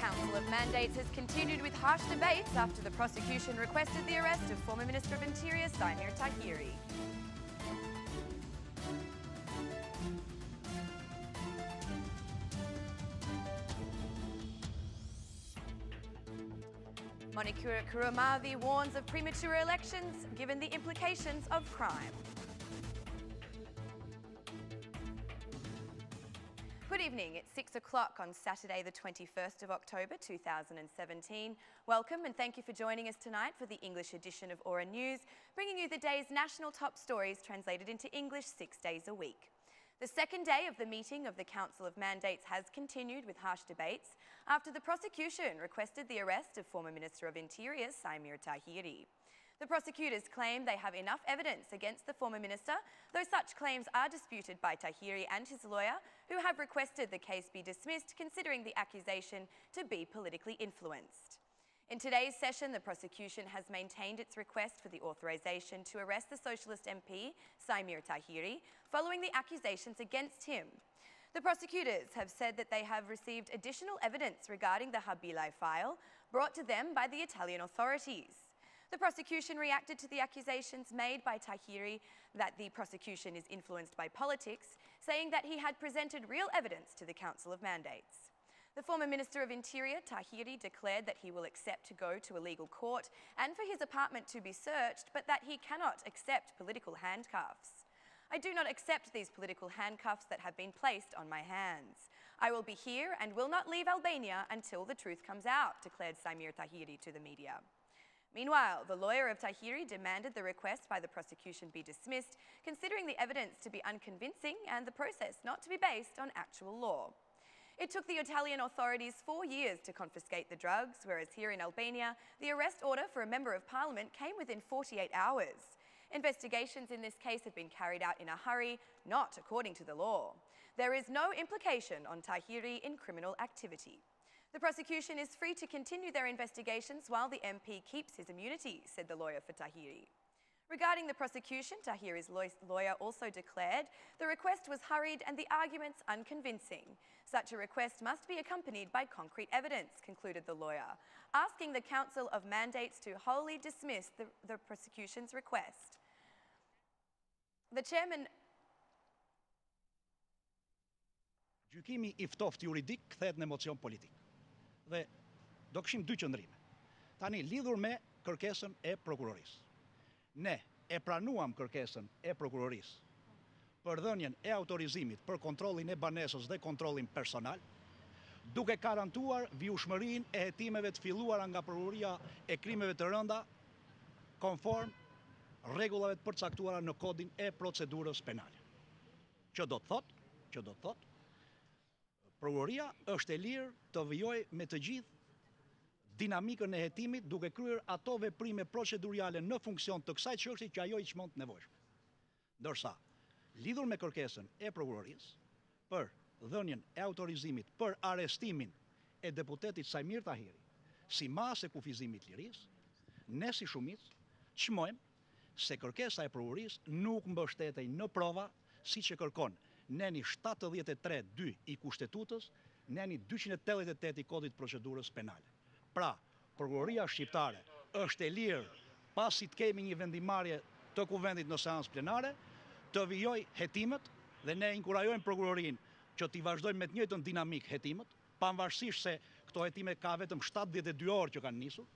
Council of Mandates has continued with harsh debates after the prosecution requested the arrest of former Minister of Interior Saimir Tahiri. Monikura Kuramavi warns of premature elections given the implications of crime. Good evening. It's 6 o'clock on Saturday the 21st of October 2017. Welcome and thank you for joining us tonight for the English edition of Aura News, bringing you the day's national top stories translated into English 6 days a week. The second day of the meeting of the Council of Mandates has continued with harsh debates after the prosecution requested the arrest of former Minister of Interior Saimir Tahiri. The prosecutors claim they have enough evidence against the former minister, though such claims are disputed by Tahiri and his lawyer, who have requested the case be dismissed, considering the accusation to be politically influenced. In today's session, the prosecution has maintained its request for the authorisation to arrest the Socialist MP, Saimir Tahiri, following the accusations against him. The prosecutors have said that they have received additional evidence regarding the Habilai file brought to them by the Italian authorities. The prosecution reacted to the accusations made by Tahiri that the prosecution is influenced by politics, saying that he had presented real evidence to the Council of Mandates. The former Minister of Interior, Tahiri, declared that he will accept to go to a legal court and for his apartment to be searched, but that he cannot accept political handcuffs. "I do not accept these political handcuffs that have been placed on my hands. I will be here and will not leave Albania until the truth comes out," declared Saimir Tahiri to the media. Meanwhile, the lawyer of Tahiri demanded the request by the prosecution be dismissed, considering the evidence to be unconvincing and the process not to be based on actual law. It took the Italian authorities 4 years to confiscate the drugs, whereas here in Albania, the arrest order for a member of parliament came within 48 hours. Investigations in this case have been carried out in a hurry, not according to the law. There is no implication on Tahiri in criminal activity. The prosecution is free to continue their investigations while the MP keeps his immunity, said the lawyer for Tahiri. Regarding the prosecution, Tahiri's lawyer also declared the request was hurried and the arguments unconvincing. Such a request must be accompanied by concrete evidence, concluded the lawyer, asking the Council of Mandates to wholly dismiss the prosecution's request. The chairman... Gjykimi I ftoftë juridik kthehet në emocion politik. Dhe do kishim dy qëndrime. Tani lidhur me kërkesën e prokurorisë. Ne e pranuam kërkesën e prokurorisë për dhënien e autorizimit për kontrollin e banesës dhe kontrollin personal, duke garantuar vjushmërinë e hetimeve të filluara nga prokuroria e krimeve të rënda konform rregullave të përcaktuara në kodin e procedurës penale. Që do të thotë, prokuroria është e lirë të vijojë me të gjithë dinamikën e hetimit duke kryer ato veprime proceduriale në funksion të kësaj çështje që ajo I çmon të nevojshme. Ndërsa, lidhur me kërkesën e prokurorisë për dhënien e autorizimit për arrestimin e deputetit Saimir Tahiri, si masë e kufizimit të lirisë, ne si shumicë çmojmë se kërkesa e prokurorisë nuk mbështetej në prova siç e kërkon neni 73.2 I kushtetutës, neni 288 I kodit procedurës penale. Pra, prokuroria shqiptare është e lirë pasi të kemi një vendimarrje të kuvendit në seancë plenare, të vijoj hetimet dhe ne inkurajojmë prokurorinë që t'i vazhdojmë me të njëjtën dinamik hetimet, pavarësisht se këto hetime ka vetëm 72 orë që kanë nisur,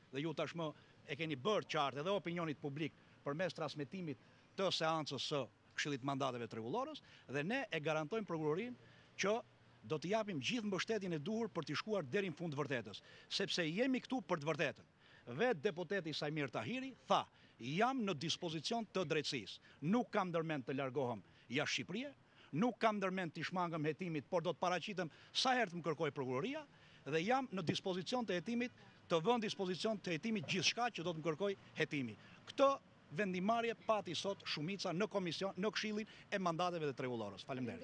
dhe ju tashmë e keni bërë qartë edhe opinionit publik përmes transmetimit të seancës së Këshillit Mandateve të Rregullorës, dhe ne e garantojmë prokurorinë që do të japim gjithë mbështetjen e duhur për të shkuar deri në fund të vërtetës, sepse jemi këtu për të vërtetën. Vetë deputeti Saimir Tahiri tha, jam në dispozicion të drejtësisë. Nuk kam ndërmend të largohem jashtë Shqipërisë, nuk kam ndërmend të shmangëm hetimit, por do të paraqitem sa herë të më kërkojë prokuroria dhe jam në dispozicion të hetimit, të vënë dispozicion të hetimit gjithçka që do të më kërkojë hetimi. Këtë vendimarrje pati sot shumica në komision, në Këshillin e Mandateve të Rregullorës. Faleminderit.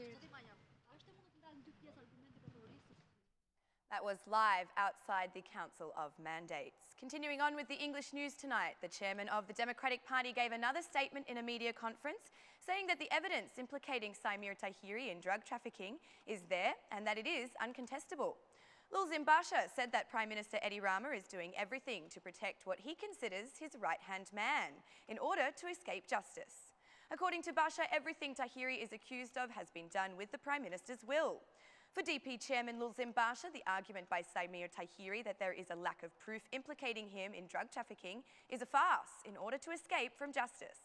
That was live outside the Council of Mandates. Continuing on with the English news tonight, the chairman of the Democratic Party gave another statement in a media conference, saying that the evidence implicating Saimir Tahiri in drug trafficking is there and that it is uncontestable. Lulzim Basha said that Prime Minister Edi Rama is doing everything to protect what he considers his right-hand man in order to escape justice. According to Basha, everything Tahiri is accused of has been done with the Prime Minister's will. For DP Chairman Lulzim Basha, the argument by Samir Tahiri that there is a lack of proof implicating him in drug trafficking is a farce in order to escape from justice.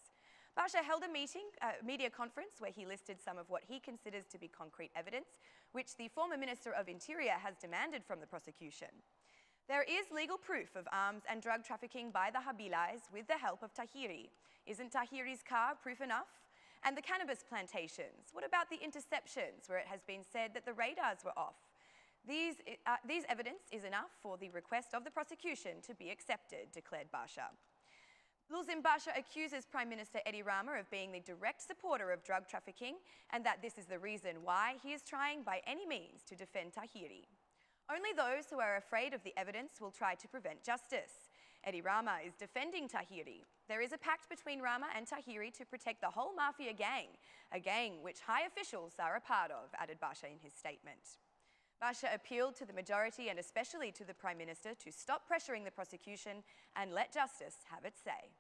Basha held a media conference where he listed some of what he considers to be concrete evidence, which the former Minister of Interior has demanded from the prosecution. There is legal proof of arms and drug trafficking by the Habilais with the help of Tahiri. Isn't Tahiri's car proof enough? And the cannabis plantations? What about the interceptions where it has been said that the radars were off? These evidence is enough for the request of the prosecution to be accepted, declared Basha. Lulzim Basha accuses Prime Minister Edi Rama of being the direct supporter of drug trafficking and that this is the reason why he is trying by any means to defend Tahiri. Only those who are afraid of the evidence will try to prevent justice. Edi Rama is defending Tahiri. There is a pact between Rama and Tahiri to protect the whole mafia gang, a gang which high officials are a part of, added Basha in his statement. Basha appealed to the majority and especially to the Prime Minister to stop pressuring the prosecution and let justice have its say.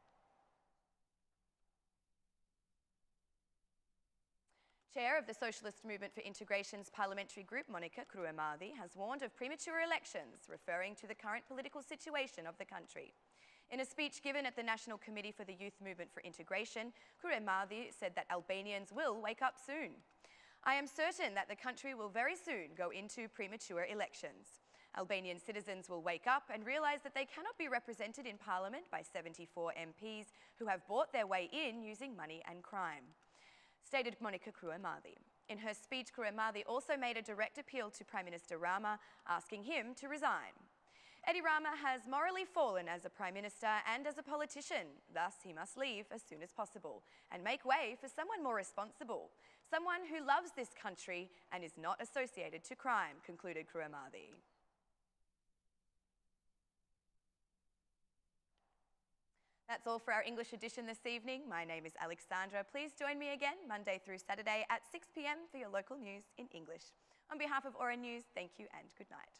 Chair of the Socialist Movement for Integration's parliamentary group, Monica Kruemardi, has warned of premature elections, referring to the current political situation of the country. In a speech given at the National Committee for the Youth Movement for Integration, Kruemardi said that Albanians will wake up soon. I am certain that the country will very soon go into premature elections. Albanian citizens will wake up and realise that they cannot be represented in Parliament by 74 MPs who have bought their way in using money and crime, stated Monica Kruemardi. In her speech, Kruemardi also made a direct appeal to Prime Minister Rama, asking him to resign. Edi Rama has morally fallen as a Prime Minister and as a politician. Thus, he must leave as soon as possible and make way for someone more responsible, someone who loves this country and is not associated to crime, concluded Kruemardi. That's all for our English edition this evening. My name is Alexandra. Please join me again Monday through Saturday at 6 p.m. for your local news in English. On behalf of Aura News, thank you and good night.